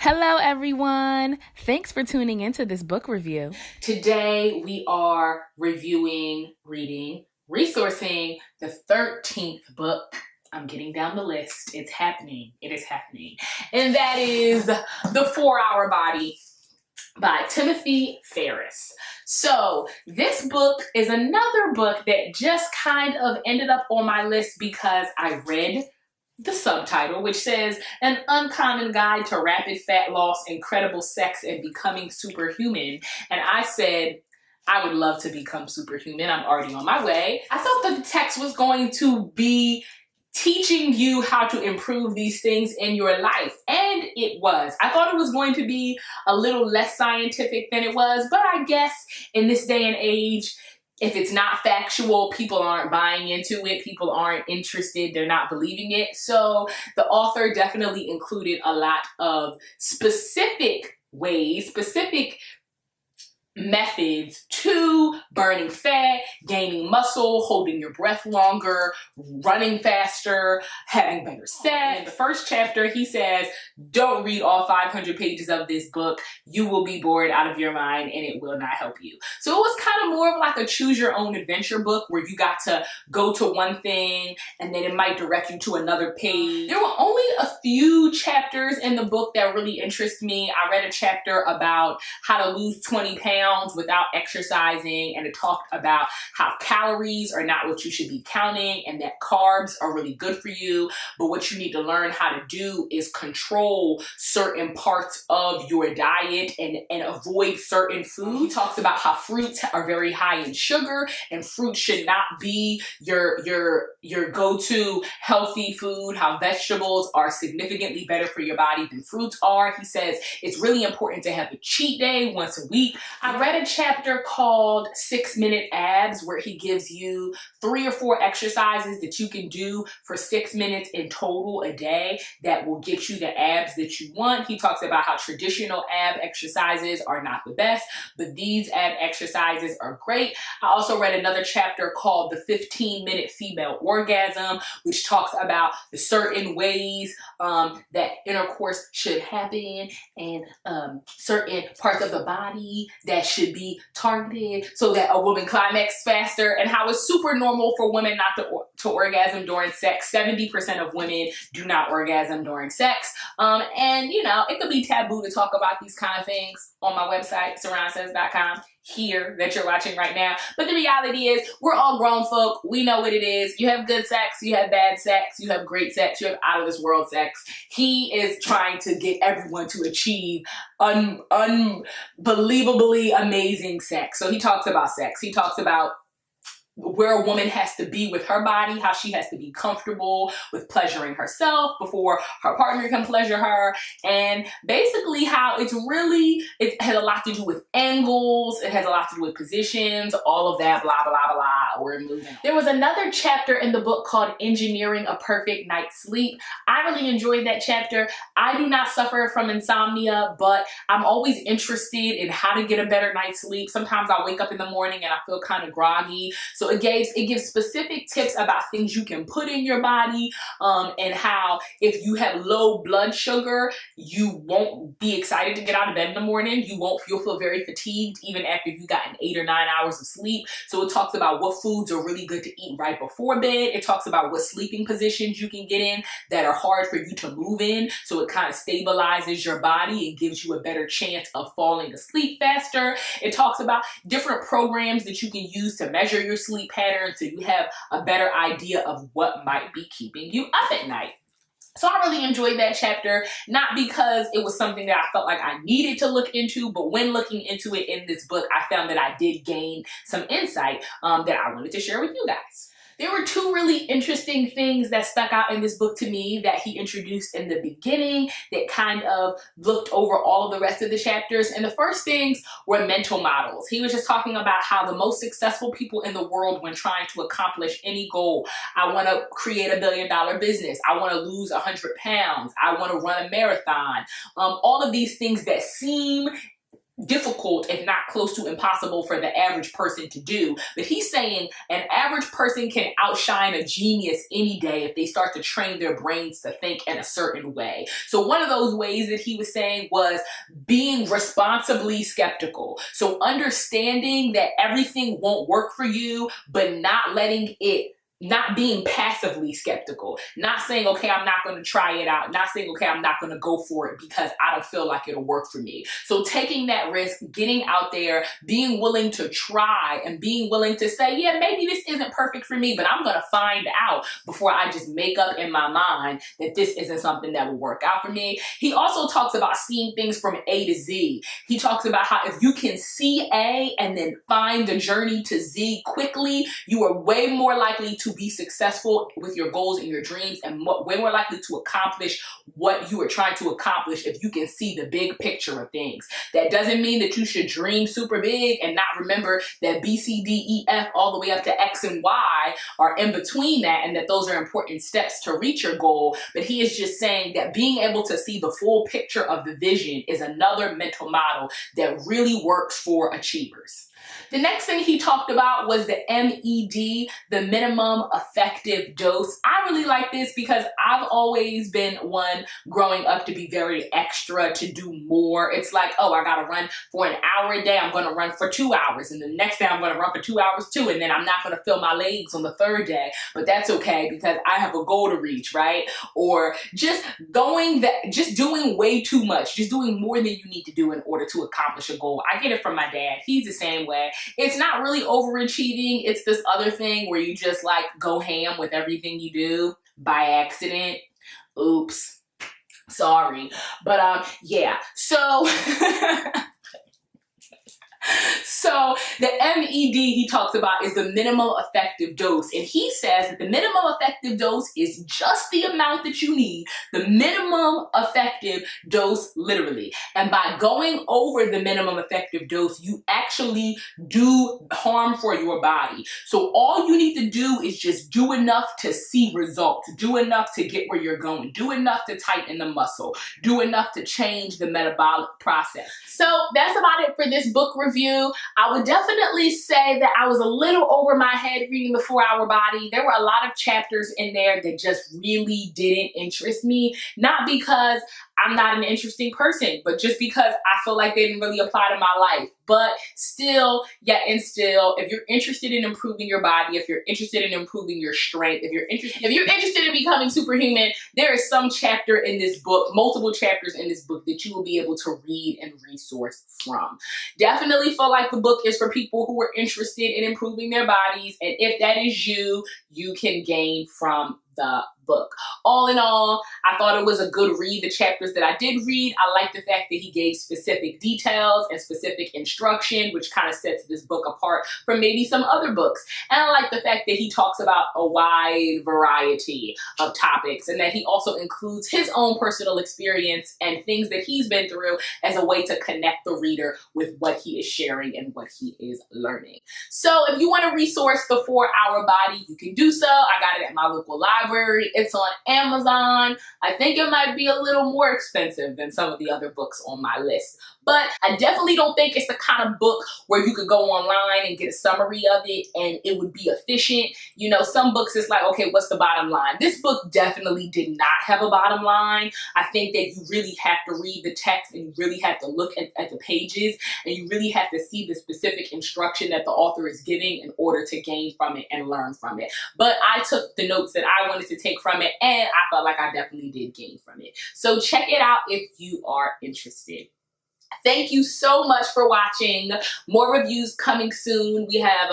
Hello, everyone. Thanks for tuning into this book review. Today we are reviewing, reading, resourcing the 13th book. I'm getting down the list. It's happening. It is happening. And that is The 4-Hour Body by Timothy Ferriss. So this book is another book that just kind of ended up on my list because I read the subtitle, which says An Uncommon Guide to Rapid Fat Loss, Incredible Sex and Becoming Superhuman. And I said, I would love to become superhuman. I'm already on my way. I thought the text was going to be teaching you how to improve these things in your life. And it was. I thought it was going to be a little less scientific than it was, but I guess in this day and age, if it's not factual, people aren't buying into it, people aren't interested, they're not believing it. So the author definitely included a lot of specific ways, specific methods to burning fat, gaining muscle, holding your breath longer, running faster, having better sex. In the first chapter, he says, don't read all 500 pages of this book. You will be bored out of your mind and it will not help you. So it was kind of more of like a choose your own adventure book where you got to go to one thing and then it might direct you to another page. There were only a few chapters in the book that really interest me. I read a chapter about how to lose 20 pounds without exercising, and it talked about how calories are not what you should be counting and that carbs are really good for you, but what you need to learn how to do is control certain parts of your diet and avoid certain foods. He talks about how fruits are very high in sugar and fruit should not be your go-to healthy food, how vegetables are significantly better for your body than fruits are. He says it's really important to have a cheat day once a week. I read a chapter called 6-Minute Abs where he gives you 3 or 4 exercises that you can do for 6 minutes in total a day that will get you the abs that you want. He talks about how traditional ab exercises are not the best, but these ab exercises are great. I also read another chapter called The 15-Minute Female Orgasm, which talks about the certain ways that intercourse should happen and certain parts of the body that should be targeted so that a woman climax faster, and how it's super normal for women not to orgasm during sex. 70% of women do not orgasm during sex. And you know, it could be taboo to talk about these kind of things on my website, SarahnnSays.com, here that you're watching right now. But the reality is we're all grown folk. We know what it is. You have good sex, you have bad sex, you have great sex, you have out of this world sex. He is trying to get everyone to achieve unbelievably amazing sex. So he talks about sex. He talks about where a woman has to be with her body, how she has to be comfortable with pleasuring herself before her partner can pleasure her, and basically how it has a lot to do with angles, it has a lot to do with positions, all of that, blah, blah, blah, we're moving on. There was another chapter in the book called Engineering a Perfect Night's Sleep. I really enjoyed that chapter. I do not suffer from insomnia, but I'm always interested in how to get a better night's sleep. Sometimes I wake up in the morning and I feel kind of groggy. So it gives specific tips about things you can put in your body, and how if you have low blood sugar, you won't be excited to get out of bed in the morning. You'll feel very fatigued even after you gotten 8 or 9 hours of sleep. So it talks about what foods are really good to eat right before bed. It talks about what sleeping positions you can get in that are hard for you to move in. So it kind of stabilizes your body and gives you a better chance of falling asleep faster. It talks about different programs that you can use to measure your sleep pattern so you have a better idea of what might be keeping you up at night. So I really enjoyed that chapter, not because it was something that I felt like I needed to look into, but when looking into it in this book, I found that I did gain some insight that I wanted to share with you guys. There were 2 really interesting things that stuck out in this book to me that he introduced in the beginning that kind of looked over all of the rest of the chapters. And the first things were mental models. He was just talking about how the most successful people in the world when trying to accomplish any goal, I want to create $1 billion business, I want to lose 100 pounds, I want to run a marathon, all of these things that seem difficult, if not close to impossible for the average person to do. But he's saying an average person can outshine a genius any day if they start to train their brains to think in a certain way. So one of those ways that he was saying was being responsibly skeptical. So understanding that everything won't work for you, but not being passively skeptical, not saying, okay, I'm not going to try it out, not saying, okay, I'm not going to go for it because I don't feel like it'll work for me. So taking that risk, getting out there, being willing to try and being willing to say, yeah, maybe this isn't perfect for me, but I'm going to find out before I just make up in my mind that this isn't something that will work out for me. He also talks about seeing things from A to Z. He talks about how if you can see A and then find the journey to Z quickly, you are way more likely to be successful with your goals and your dreams, and way more likely to accomplish what you are trying to accomplish if you can see the big picture of things. That doesn't mean that you should dream super big and not remember that B, C, D, E, F, all the way up to X and Y are in between that, and that those are important steps to reach your goal. But he is just saying that being able to see the full picture of the vision is another mental model that really works for achievers. The next thing he talked about was the MED, the minimum effective dose. I really like this because I've always been one growing up to be very extra, to do more. It's like, oh, I gotta run for an hour a day, I'm gonna run for 2 hours, and the next day I'm gonna run for 2 hours too, and then I'm not gonna fill my legs on the third day, but that's okay because I have a goal to reach, right? Or just doing way too much, just doing more than you need to do in order to accomplish a goal. I get it from my dad. He's the same way. It's not really overachieving. It's this other thing where you just like go ham with everything you do by accident. Oops. Sorry. But yeah. So So the MED he talks about is the minimum effective dose. And he says that the minimum effective dose is just the amount that you need, the minimum effective dose literally. And by going over the minimum effective dose, you actually do harm for your body. So all you need to do is just do enough to see results, do enough to get where you're going, do enough to tighten the muscle, do enough to change the metabolic process. So that's about it for this book review. I would definitely say that I was a little over my head reading The 4-Hour Body. There were a lot of chapters in there that just really didn't interest me, not because I'm not an interesting person, but just because I feel like they didn't really apply to my life. But still, if you're interested in improving your body, if you're interested in improving your strength, if you're interested in becoming superhuman, there is some chapter in this book, multiple chapters in this book that you will be able to read and resource from. Definitely feel like the book is for people who are interested in improving their bodies. And if that is you, you can gain from the book. All in all, I thought it was a good read. The chapters that I did read, I like the fact that he gave specific details and specific instruction, which kind of sets this book apart from maybe some other books. And I like the fact that he talks about a wide variety of topics and that he also includes his own personal experience and things that he's been through as a way to connect the reader with what he is sharing and what he is learning. So if you want to resource The 4-Hour Body, you can do so. I got it at my local library. It's on Amazon. I think it might be a little more expensive than some of the other books on my list, but I definitely don't think it's the kind of book where you could go online and get a summary of it and it would be efficient. You know, some books it's like, okay, what's the bottom line? This book definitely did not have a bottom line. I think that you really have to read the text and you really have to look at the pages and you really have to see the specific instruction that the author is giving in order to gain from it and learn from it. But I took the notes that I wanted to take from it and I felt like I definitely did gain from it. So check it out if you are interested. Thank you so much for watching. More reviews coming soon. We have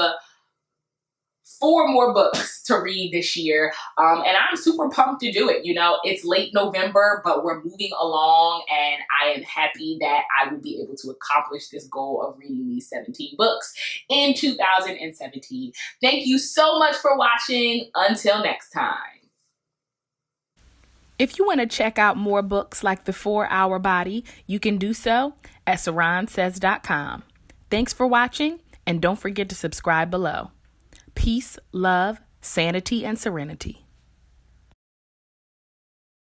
4 more books to read this year, and I'm super pumped to do it. You know, it's late November, but we're moving along, and I am happy that I will be able to accomplish this goal of reading these 17 books in 2017. Thank you so much for watching. Until next time. If you want to check out more books like The 4-Hour Body, you can do so at SarahNsays.com. Thanks for watching, and don't forget to subscribe below. Peace, love, sanity, and serenity.